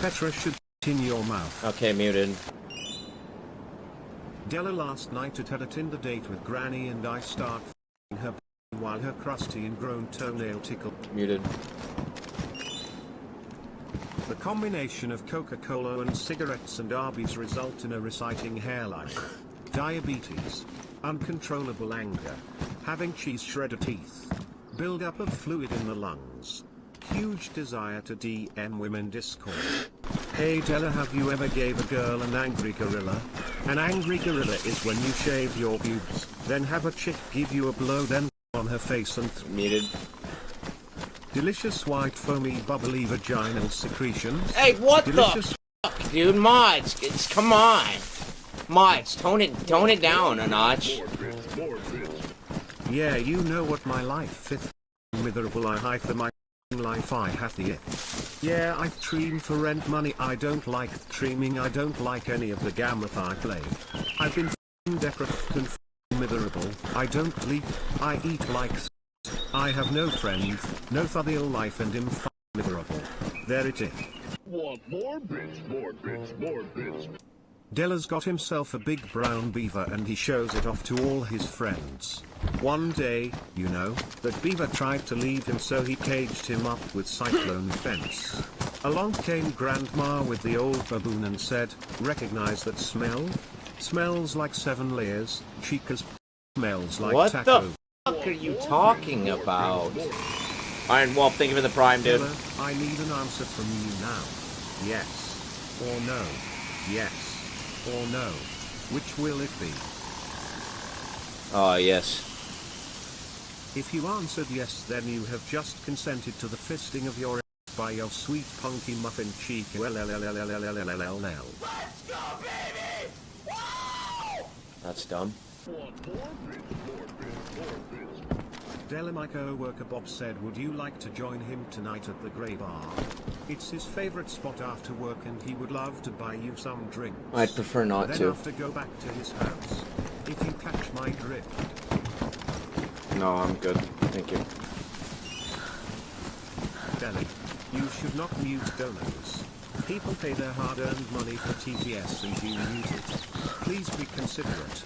Petra should in your mouth. Okay, muted. Dellor last night had a Tinder date with Granny and I start f***ing her while her crusty and grown toenail tickled. Muted. The combination of Coca-Cola and cigarettes and Arby's result in a reciting hairline, diabetes, uncontrollable anger, having cheese shredder teeth, build-up of fluid in the lungs, huge desire to DM women Discord. Hey Dellor, have you ever gave a girl an angry gorilla? An angry gorilla is when you shave your pubes, then have a chick give you a blow, then on her face and Muted. Delicious white foamy bubbly vaginal secretions. Hey, what Delicious the fuck, dude? Mods, come on. Mods, tone it down a notch. Yeah, you know what my life fifth miserable I hide for my life I have the it. Yeah, I stream for rent money. I don't like streaming. I don't like any of the gamut I play. I've been depressed and miserable. I don't sleep. I eat like I have no friends, no fuddial life and am miserable. There it is. Want more bits, more bits, more bits. Dellor's got himself a big brown beaver and he shows it off to all his friends. One day, you know, that beaver tried to leave him, so he caged him up with cyclone fence. Along came Grandma with the old baboon and said, "Recognize that smell? Smells like 7 layers, chicas smells like What taco." the fuck are you talking about? Iron Wolf, thank you for the prime, dude. Dellor, I need an answer from you now. Yes. Or no. Yes. Or no. Which will it be? Oh, yes. If you answered yes, then you have just consented to the fisting of your by your sweet punky muffin cheek. Let's go, baby! Whoa! That's dumb. Want more bits, more bits, more bits. Dellor, my co-worker Bob said, would you like to join him tonight at the Grey Bar? It's his favorite spot after work and he would love to buy you some drinks. I'd prefer not then to. after go back to his house. If you catch my drift. No, I'm good. Thank you. Dellor, you should not mute donors. People pay their hard-earned money for TTS and you mute it. Please be considerate.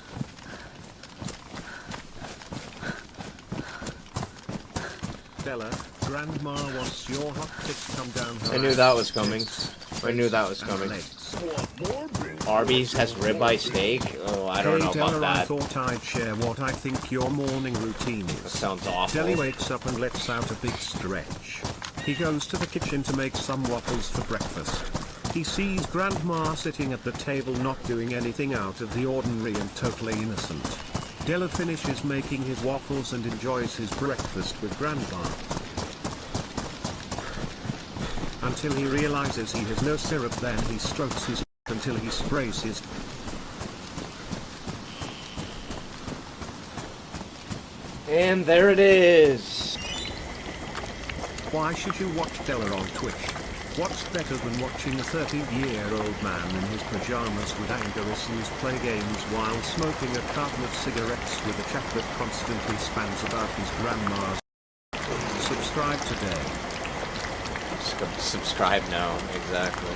Dellor, Grandma wants your hot tits come down her I knew ass, that was coming. tits, I knew that was and coming. legs. Want more bits. Arby's has ribeye steak? Oh, I don't know Hey about Dellor, I that. thought I'd share what I think your morning routine That is. sounds awful. Deli wakes up and lets out a big stretch. He goes to the kitchen to make some waffles for breakfast. He sees Grandma sitting at the table not doing anything out of the ordinary and totally innocent. Dellor finishes making his waffles and enjoys his breakfast with Grandma. Until he realizes he has no syrup, then he strokes his until he sprays his. And there it is. Why should you watch Dellor on Twitch? What's better than watching a 30-year-old man in his pajamas with anger issues play games while smoking a carton of cigarettes with a chap that constantly spans about his grandma's? Subscribe today. Subscribe now, exactly.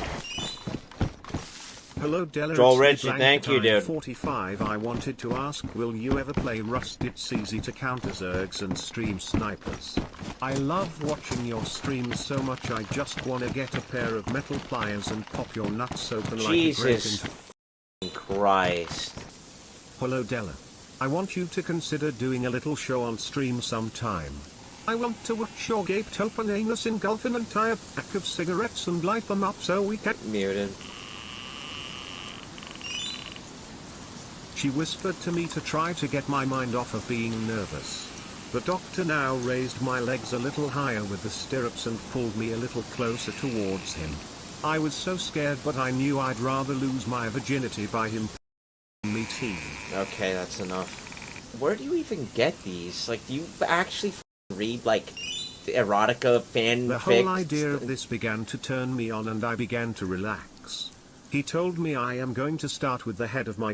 Hello Dellor, Joel it's Ritchie, thank you, dude. 45. I wanted to ask, will you ever play Rust? It's easy to counter zergs and stream snipers. I love watching your streams so much, I just wanna get a pair of metal pliers and pop your nuts open like a Jesus Christ. Hello Dellor. I want you to consider doing a little show on stream sometime. I want to watch your gaped open anus engulf an entire pack of cigarettes and light them up so we can. Muted. She whispered to me to try to get my mind off of being nervous. The doctor now raised my legs a little higher with the stirrups and pulled me a little closer towards him. I was so scared, but I knew I'd rather lose my virginity by him me tea. Okay, that's enough. Where do you even get these? Like, do you actually read, like, the erotica fanfics? The whole idea of this began to turn me on and I began to relax. He told me I am going to start with the head of my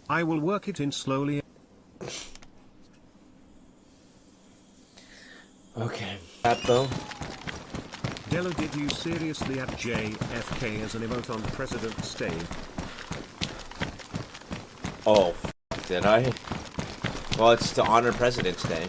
I will work it in slowly. Okay. That though. Dellor, did you seriously add JFK as an emote on President's Day? Oh, did I? Well, it's to honor President's Day.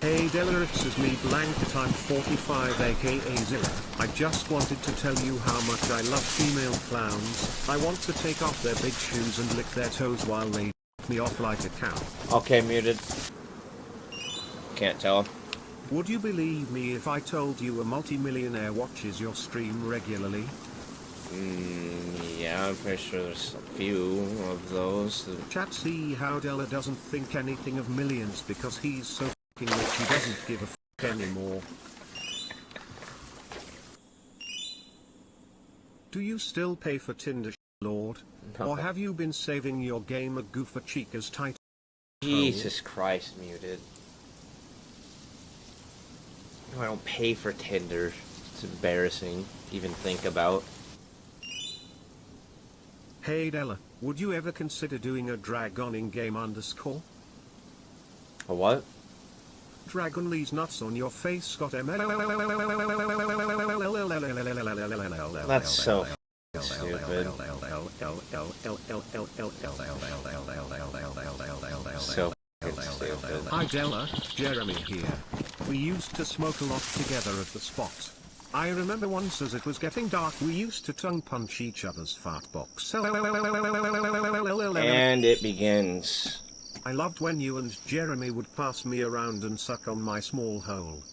Hey Dellor, it's me Blanket, I'm 45 aka Zilla. I just wanted to tell you how much I love female clowns. I want to take off their big shoes and lick their toes while they me off like a cow. Okay, muted. Can't tell. Would you believe me if I told you a multi-millionaire watches your stream regularly? Yeah, I'm pretty sure there's a few of those. Chat, see how Dellor doesn't think anything of millions because he's so f***ing rich he doesn't give a f*** anymore. Do you still pay for Tinder, Lord? No. Or have you been saving your gamer goofer Chica's tight? Jesus Christ, muted. No, I don't pay for Tinder. It's embarrassing to even think about. Hey Dellor, would you ever consider doing a dragon in game underscore? A what? Dragon leaves nuts on your face, Scott M. That's so stupid. So stupid. Hi Dellor, Jeremy here. We used to smoke a lot together at the spot. I remember once as it was getting dark we used to tongue punch each other's fart box. And it begins. I loved when you and Jeremy would pass me around and suck on my small hole.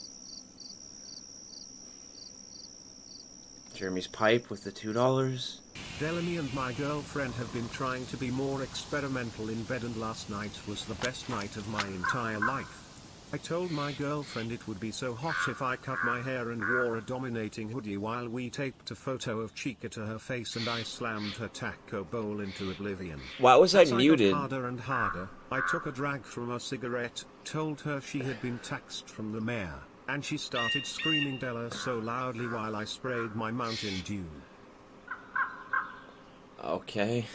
Jeremy's pipe with the $2. Delany and my girlfriend have been trying to be more experimental in bed, and last night was the best night of my entire life. I told my girlfriend it would be so hot if I cut my hair and wore a dominating hoodie while we taped a photo of Chica to her face, and I slammed her taco bowl into oblivion. Why was I As muted? I got harder and harder, I took a drag from a cigarette, told her she had been taxed from the mayor, and she started screaming Dellor so loudly while I sprayed my Mountain Dew. Okay.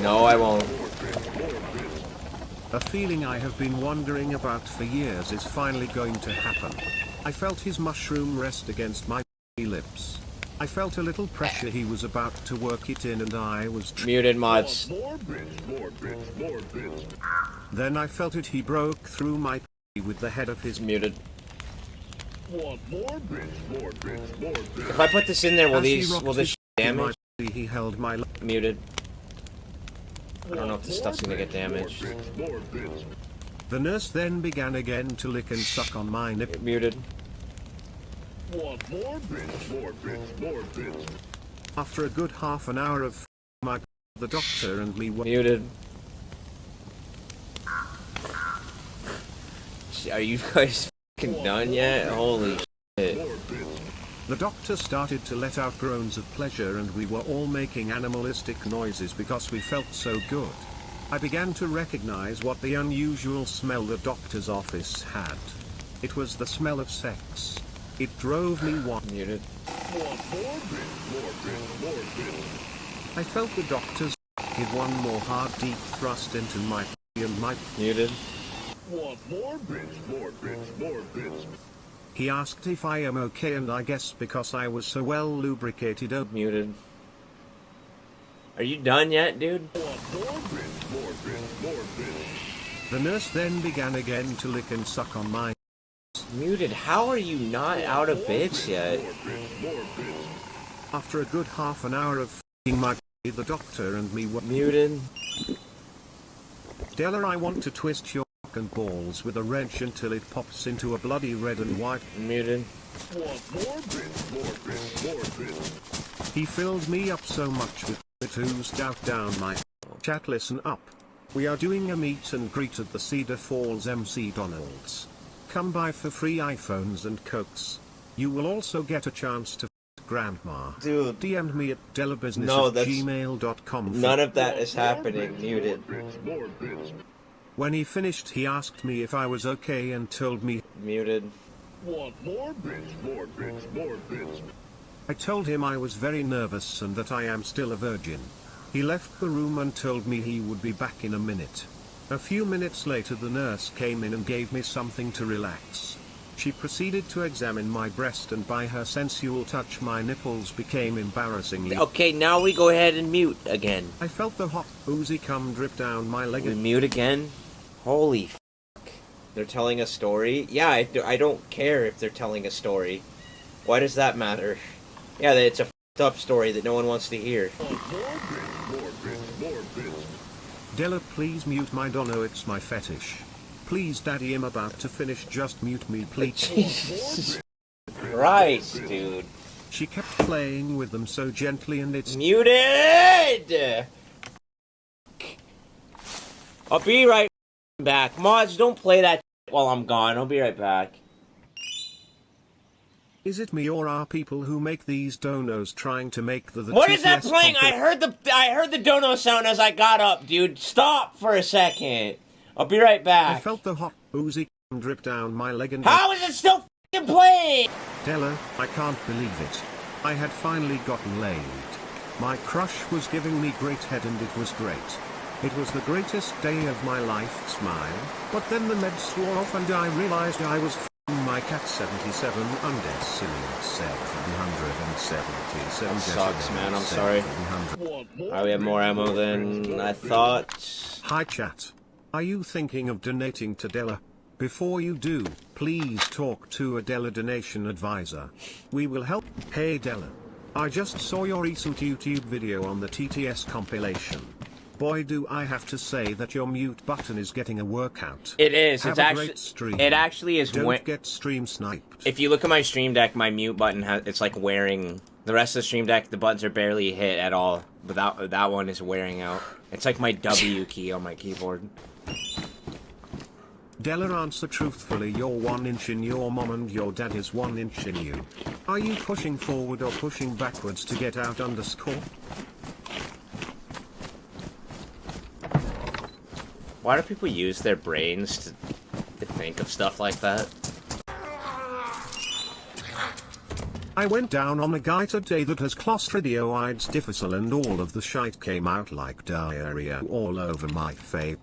No, I won't. A feeling I have been wondering about for years is finally going to happen. I felt his mushroom rest against my lips. I felt a little pressure he was about to work it in, and I was Muted mods. More bits, more bits, more bits. Then I felt it, he broke through my with the head of his Muted. Want more bits, more bits, more bits. If I put this in there, will As he these rocked will this his damage? he held my Muted. I don't know if this stuff's gonna get damaged. More bits. The nurse then began again to lick and suck on my nip. Muted. Want more bits, more bits, more bits. After a good half an hour of my the doctor and me were Muted. Are you guys fucking done yet? Holy shit. More bits. The doctor started to let out groans of pleasure, and we were all making animalistic noises because we felt so good. I began to recognize what the unusual smell the doctor's office had. It was the smell of sex. It drove me Muted. Want more bits, more bits, more bits. I felt the doctor's give one more hard deep thrust into my and my. Muted. Want more bits, more bits, more bits. He asked if I am okay, and I guess because I was so well lubricated. Muted. Are you done yet, dude? Want more bits, more bits, more bits. The nurse then began again to lick and suck on my. Muted. How are you not out of bits yet? More bits, more bits. After a good half an hour of f***ing my the doctor and me were Muted. Dellor, I want to twist your and balls with a wrench until it pops into a bloody red and white. Muted. Want more bits, more bits, more bits. He filled me up so much with it oozed out down my. Chat, listen up. We are doing a meet and greet at the Cedar Falls MC Donald's. Come by for free iPhones and Cokes. You will also get a chance to Grandma. Dude. DM me at dellabusiness No, at that's- gmail.com. None of that is happening. Muted. More bits. When he finished, he asked me if I was okay and told me. Muted. Want more bits, more bits, more bits. I told him I was very nervous and that I am still a virgin. He left the room and told me he would be back in a minute. A few minutes later the nurse came in and gave me something to relax. She proceeded to examine my breast, and by her sensual touch my nipples became embarrassingly... Okay, now we go ahead and mute again. I felt the hot, oozy cum drip down my leg. We mute again? Holy f***. They're telling a story? Yeah, I don't care if they're telling a story. Why does that matter? Yeah, it's a f***ed up story that no one wants to hear. Dellor, please mute my dono, it's my fetish. Please daddy, I'm about to finish, just mute me please. Jesus Christ, dude. She kept playing with them so gently and it's... Muted! I'll be right back. Mods, don't play that while I'm gone. I'll be right back. Is it me or are people who make these donos trying to make the What is that TTS playing? I heard the dono sound as I got up, dude. Stop for a second. I'll be right back. I felt the hot, oozy cum drip down my leg and... How is it still f***ing playing? Dellor, I can't believe it. I had finally gotten laid. My crush was giving me great head and it was great. It was the greatest day of my life, smile. But then the meds wore off and I realized I was f***ing my cat 77 undecillion 777. That sucks, man. I'm sorry. We have more ammo than I thought. Hi chat. Are you thinking of donating to Dellor? Before you do, please talk to a Dellor donation advisor. We will help. Hey Dellor. I just saw your recent YouTube video on the TTS compilation. Boy, do I have to say that your mute button is getting a workout. It is. Have it's a actually. great stream. It actually is. Don't get stream sniped. If you look at my stream deck, my mute button it's like wearing. The rest of the stream deck, the buttons are barely hit at all. But that one is wearing out. It's like my W key on my keyboard. Dellor, answer truthfully. You're 1 inch in your mom and your dad is 1 inch in you. Are you pushing forward or pushing backwards to get out underscore? Why do people use their brains to think of stuff like that? I went down on a guy today that has clostridioids difficile and all of the shite came out like diarrhea all over my face.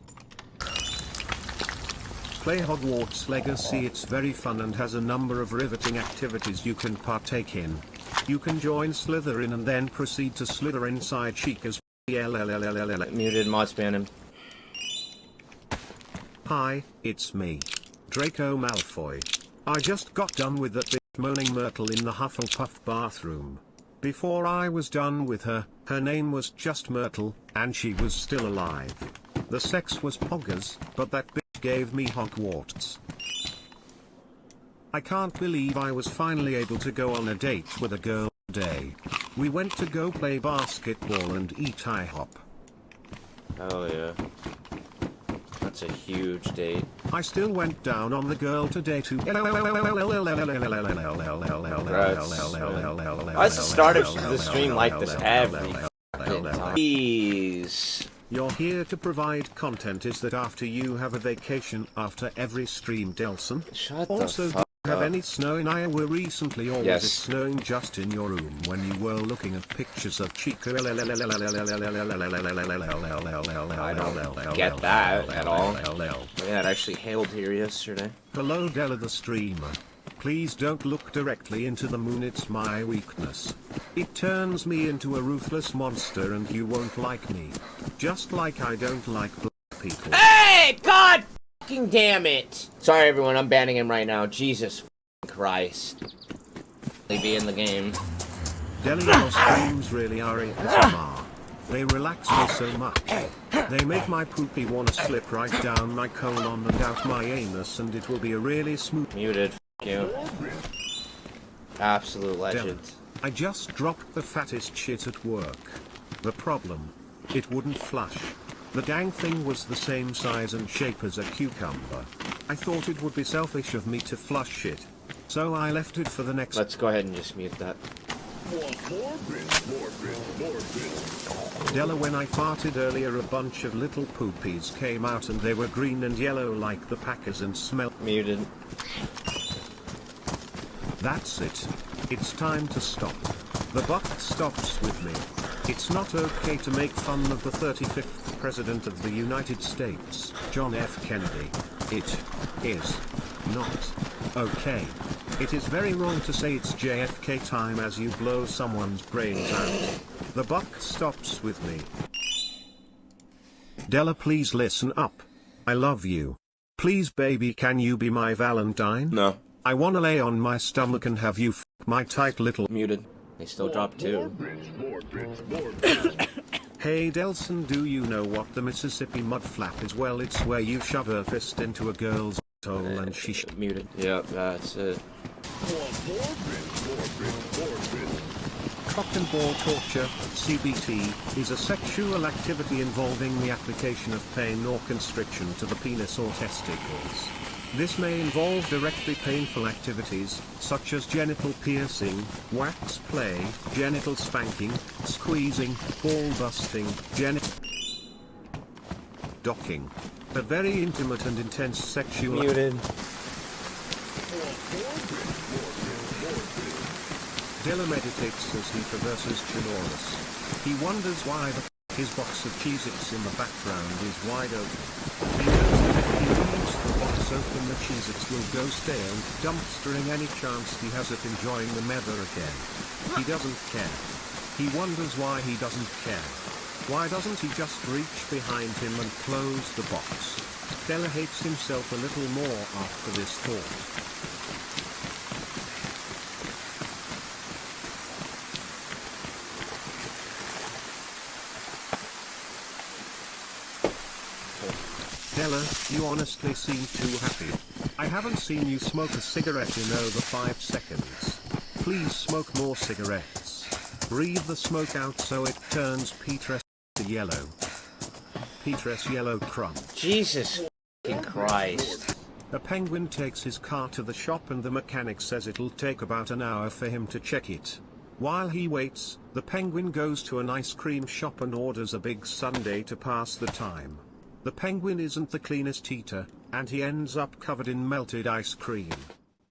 Play Hogwarts Legacy, it's very fun and has a number of riveting activities you can partake in. You can join Slytherin and then proceed to slither inside Chic as Muted, mod span him. Hi, it's me, Draco Malfoy. I just got done with that bitch moaning Myrtle in the Hufflepuff bathroom. Before I was done with her, her name was just Myrtle, and she was still alive. The sex was poggers, but that bitch gave me Hogwarts. I can't believe I was finally able to go on a date with a girl today. We went to go play basketball and eat IHOP. Oh yeah. That's a huge date. I still went down on the girl today too. That's the start of the stream like this every time. Please. You're here to provide content. Is that after you have a vacation after every stream, Delson? Shut also, the do fuck you have up. any snow in Iowa recently, or Yes. was it snowing just in your room when you were looking at pictures of Chico? I don't get that at all. Yeah, it actually hailed here yesterday. Hello Dellor the streamer. Please don't look directly into the moon, it's my weakness. It turns me into a ruthless monster and you won't like me. Just like I don't like black people. Hey! God fucking damn it! Sorry everyone, I'm banning him right now. Jesus fucking Christ. They be in the game. Dellor, your streams really are ASMR. They relax me so much. They make my poopy wanna slip right down my colon and out my anus, and it will be a really smooth... Muted. You. Absolute legend. I just dropped the fattest shit at work. The problem? It wouldn't flush. The dang thing was the same size and shape as a cucumber. I thought it would be selfish of me to flush it. So I left it for the next... Let's go ahead and just mute that. Dellor, when I farted earlier, a bunch of little poopies came out and they were green and yellow like the Packers and smelled... Muted. That's it. It's time to stop. The buck stops with me. It's not okay to make fun of the 35th President of the United States, John F. Kennedy. It is not okay. It is very wrong to say it's JFK time as you blow someone's brains out. The buck stops with me. Dellor, please listen up. I love you. Please baby, can you be my Valentine? No. I wanna lay on my stomach and have you f my tight little... Muted. They still dropped two. Hey Delson, do you know what the Mississippi mud flap is? Well, it's where you shove a fist into a girl's hole and she muted. Yep, that's it. Cock and ball torture, CBT, is a sexual activity involving the application of pain or constriction to the penis or testicles. This may involve directly painful activities, such as genital piercing, wax play, genital spanking, squeezing, ball busting, docking. A very intimate and intense sexual... Muted. Dellor meditates as he traverses Chinoris. He wonders why his box of Cheez-Its in the background is wide open. He knows that if he leaves the box open, the Cheez-Its will go stale, dumpstering any chance he has at enjoying them ever again. He doesn't care. He wonders why he doesn't care. Why doesn't he just reach behind him and close the box? Dellor hates himself a little more after this thought. Dellor, you honestly seem too happy. I haven't seen you smoke a cigarette in over 5 seconds. Please smoke more cigarettes. Breathe the smoke out so it turns Petrus to yellow. Petrus yellow crumb. Jesus f***ing Christ. A penguin takes his car to the shop and the mechanic says it'll take about an hour for him to check it. While he waits, the penguin goes to an ice cream shop and orders a big sundae to pass the time. The penguin isn't the cleanest eater, and he ends up covered in melted ice cream.